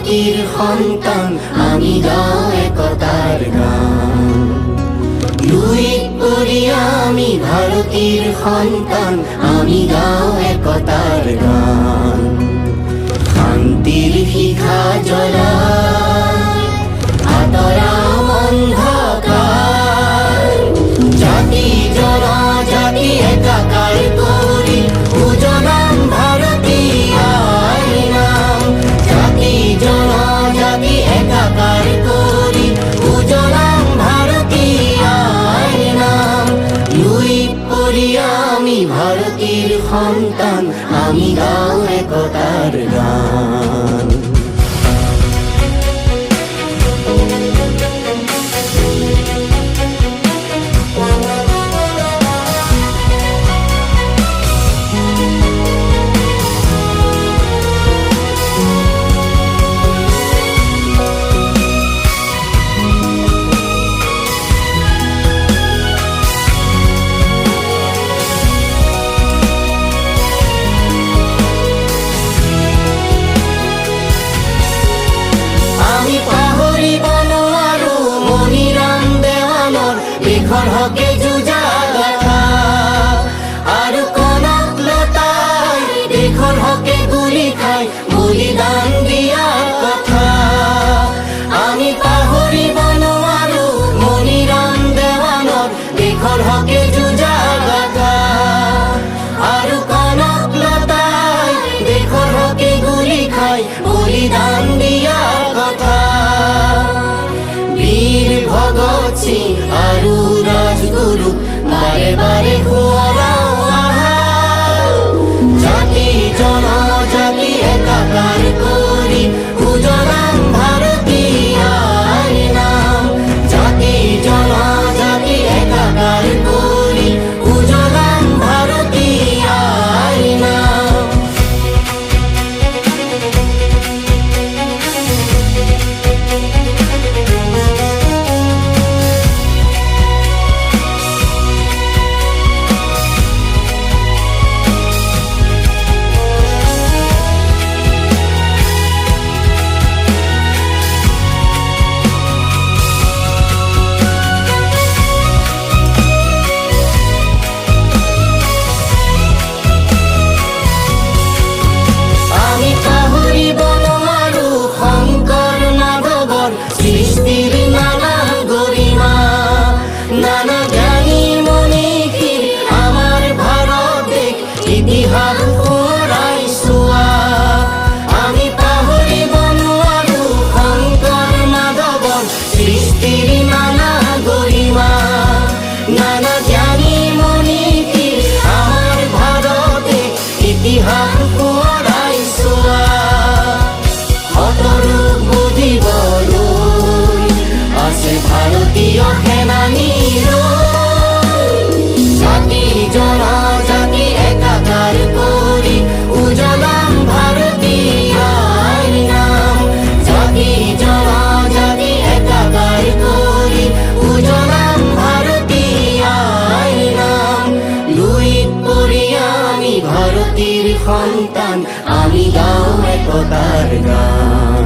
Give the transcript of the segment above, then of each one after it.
ভারতীর সন্তান, আমি গাও একতার গান। লুইত পড়ি আমি ভারতীর সন্তান, আমি গাও একতার গান। শান্তির শিখা জ্বলাই আতৰা অন্ধকাৰ, জাতি জনজাতি একাকাৰ কৰি উজলাম ভাৰতীয় নাম। জাতি জনজাতি একাকাৰ কৰি উজলাম ভাৰতীয় নাম। লুইত পড়ি আমি ভাৰতীৰ সন্তান, আমি গাও একতাৰ গান। দেশৰ হকে যুঁজা গাথা আৰু কনক লতাই দেশৰ হকে গুলি খাই বলিদান দিয়া কথা। আমি পাহৰিব নোৱাৰো মণিৰাম দেৱানৰ দেশৰ হকে যুঁজা গাথা আৰু কনক লতাই দেশৰ হকে গুলি খাই বলিদান দিয়া কথা। বীৰ ভগত সিং আৰু ৰাজগুৰু বাৰে বাৰে সোঁৱৰাও আহা। জাতি জনজাতি একাকাৰ কৰি উজলাম ভাৰতীয় নাম। জাতি জনজাতি একাকাৰ কৰি উজলাম ভাৰতীয় নাম। নানা জ্ঞানী মনীষীৰ আমাৰ ভাৰত দেশ ইতিহাস সোঁৱৰাই চোৱা। আমি পাহৰিব নোৱাৰো শংকৰ মাধৱৰ সৃষ্টিৰ নানা গৰিমা। নানা জ্ঞানী মনীষীৰ আমাৰ ভাৰত দেশ ইতিহাস সোঁৱৰাই চোৱা। শতৰূপ বুজিবলৈ আছে ভাৰতীয় সেনানীৰ। জাতি জনজাতি একাকাৰ কৰি উজলাম ভাৰতীয় নাম। জাতি জনজাতি একাকাৰ কৰি উজলাম ভাৰতীয় নাম। লুইত পড়ি আমি ভাৰতীৰ সন্তান, আমি গাও একতাৰ গান।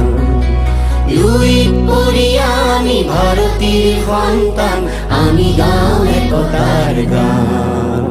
লুইত পড়ি আমি ভারতীর সন্তান, আমি গাও একতার গান।